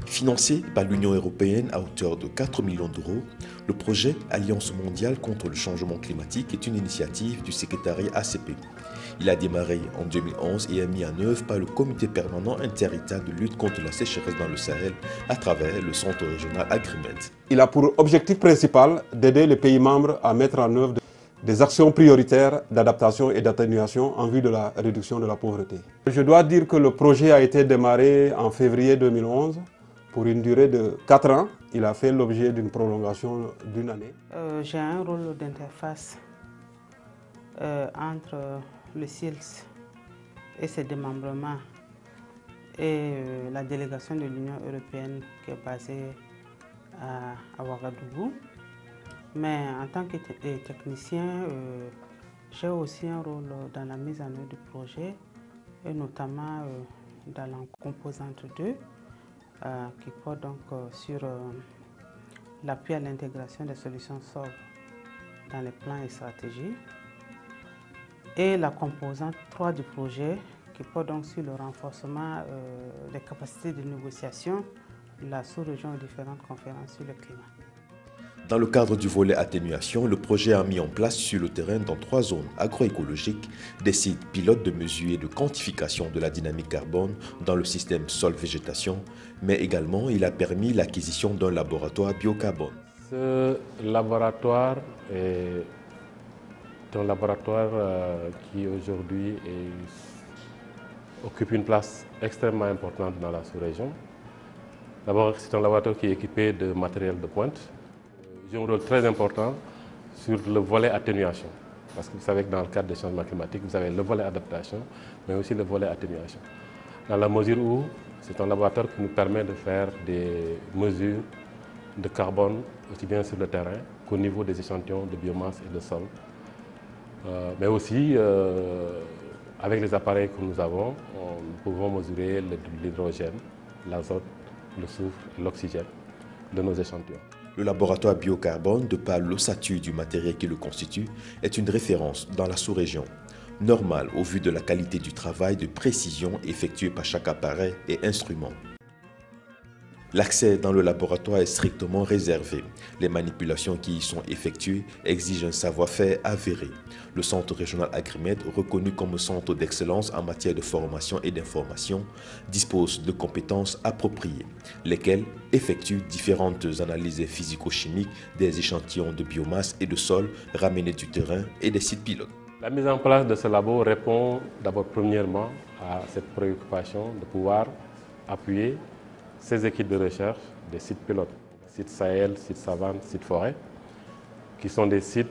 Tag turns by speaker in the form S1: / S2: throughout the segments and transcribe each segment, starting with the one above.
S1: Financé par l'Union européenne à hauteur de 4 millions d'euros, le projet Alliance mondiale contre le changement climatique est une initiative du secrétariat ACP. Il a démarré en 2011 et est mis en œuvre par le Comité permanent inter-État de lutte contre la sécheresse dans le Sahel à travers le Centre régional Agrimed.
S2: Il a pour objectif principal d'aider les pays membres à mettre en œuvre des actions prioritaires d'adaptation et d'atténuation en vue de la réduction de la pauvreté. Je dois dire que le projet a été démarré en février 2011 pour une durée de 4 ans. Il a fait l'objet d'une prolongation d'une année.
S3: J'ai un rôle d'interface entre le SILS et ses démembrements et la délégation de l'Union européenne qui est basée à Ouagadougou. Mais en tant que technicien, j'ai aussi un rôle dans la mise en œuvre du projet et notamment dans la composante 2 qui porte donc sur l'appui à l'intégration des solutions SOLV dans les plans et stratégies, et la composante 3 du projet qui porte donc sur le renforcement des capacités de négociation de la sous-région aux différentes conférences sur le climat.
S1: Dans le cadre du volet atténuation, le projet a mis en place sur le terrain dans 3 zones agroécologiques des sites pilotes de mesure et de quantification de la dynamique carbone dans le système sol-végétation, mais également il a permis l'acquisition d'un laboratoire biocarbone.
S4: Ce laboratoire est un laboratoire qui aujourd'hui occupe une place extrêmement importante dans la sous-région. D'abord, c'est un laboratoire qui est équipé de matériel de pointe. J'ai un rôle très important sur le volet atténuation. Parce que vous savez que dans le cadre des changements climatiques, vous avez le volet adaptation, mais aussi le volet atténuation. Dans la mesure où c'est un laboratoire qui nous permet de faire des mesures de carbone aussi bien sur le terrain qu'au niveau des échantillons de biomasse et de sol. Mais aussi, avec les appareils que nous avons, nous pouvons mesurer l'hydrogène, l'azote, le soufre et l'oxygène de nos échantillons.
S1: Le laboratoire biocarbone, de par l'ossature du matériel qui le constitue, est une référence dans la sous-région. Normal au vu de la qualité du travail de précision effectué par chaque appareil et instrument. L'accès dans le laboratoire est strictement réservé. Les manipulations qui y sont effectuées exigent un savoir-faire avéré. Le Centre régional Agrimed, reconnu comme centre d'excellence en matière de formation et d'information, dispose de compétences appropriées, lesquelles effectuent différentes analyses physico-chimiques des échantillons de biomasse et de sol ramenés du terrain et des sites pilotes.
S4: La mise en place de ce labo répond d'abord premièrement à cette préoccupation de pouvoir appuyer ces équipes de recherche des sites pilotes, sites Sahel, sites Savane, sites Forêt, qui sont des sites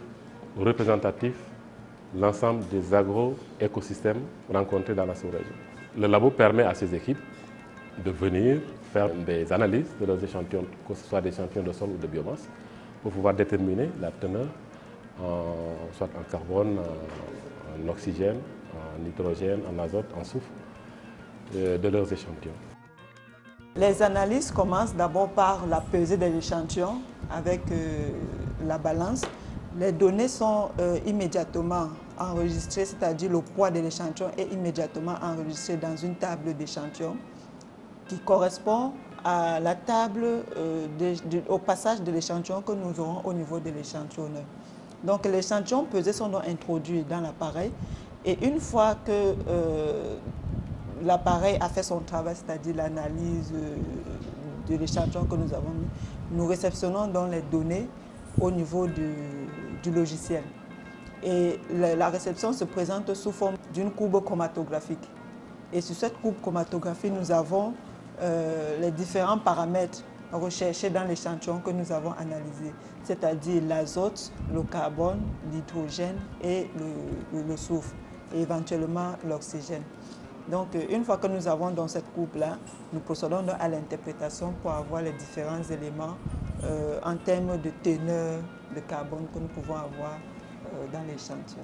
S4: représentatifs de l'ensemble des agro-écosystèmes rencontrés dans la sous-région. Le labo permet à ces équipes de venir faire des analyses de leurs échantillons, que ce soit des échantillons de sol ou de biomasse, pour pouvoir déterminer la teneur, soit en carbone, en oxygène, en hydrogène, en azote, en soufre, de leurs échantillons.
S5: Les analyses commencent d'abord par la pesée des échantillons avec la balance. Les données sont immédiatement enregistrées, c'est-à-dire le poids de l'échantillon est immédiatement enregistré dans une table d'échantillons qui correspond à la table au passage de l'échantillon que nous aurons au niveau de l'échantillonneur. Donc l'échantillon pesé sont donc introduits dans l'appareil et une fois que l'appareil a fait son travail, c'est-à-dire l'analyse de l'échantillon que nous avons mis, nous réceptionnons donc les données au niveau du logiciel. Et la réception se présente sous forme d'une courbe chromatographique. Et sur cette courbe chromatographique, nous avons les différents paramètres recherchés dans l'échantillon que nous avons analysé, c'est-à-dire l'azote, le carbone, l'hydrogène et le soufre, et éventuellement l'oxygène. Donc, une fois que nous avons dans cette courbe-là, nous procédons à l'interprétation pour avoir les différents éléments en termes de teneur de carbone que nous pouvons avoir dans l'échantillon.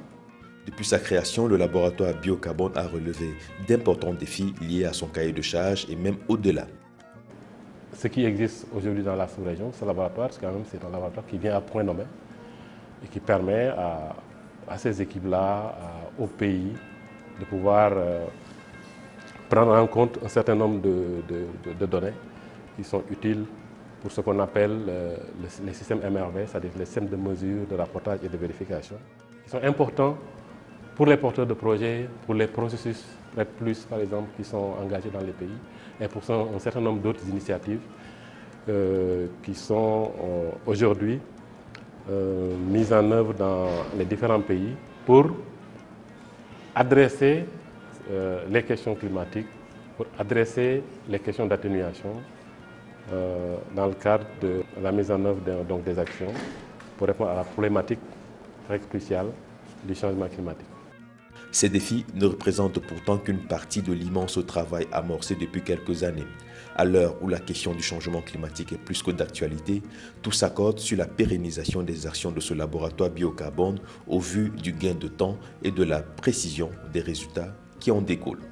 S1: Depuis sa création, le laboratoire biocarbone a relevé d'importants défis liés à son cahier de charges et même au-delà.
S4: Ce qui existe aujourd'hui dans la sous-région, ce laboratoire, c'est un laboratoire qui vient à point nommé et qui permet à ces équipes-là, au pays, de pouvoir prendre en compte un certain nombre de données qui sont utiles pour ce qu'on appelle les systèmes MRV, c'est-à-dire les systèmes de mesure, de rapportage et de vérification, qui sont importants pour les porteurs de projets, pour les processus RED+, par exemple, qui sont engagés dans les pays, et pour un certain nombre d'autres initiatives qui sont aujourd'hui mises en œuvre dans les différents pays pour adresser les questions climatiques, pour adresser les questions d'atténuation dans le cadre de la mise en œuvre des actions pour répondre à la problématique très cruciale du changement climatique.
S1: Ces défis ne représentent pourtant qu'une partie de l'immense travail amorcé depuis quelques années. À l'heure où la question du changement climatique est plus que d'actualité, tout s'accorde sur la pérennisation des actions de ce laboratoire biocarbone au vu du gain de temps et de la précision des résultats qui en découlent.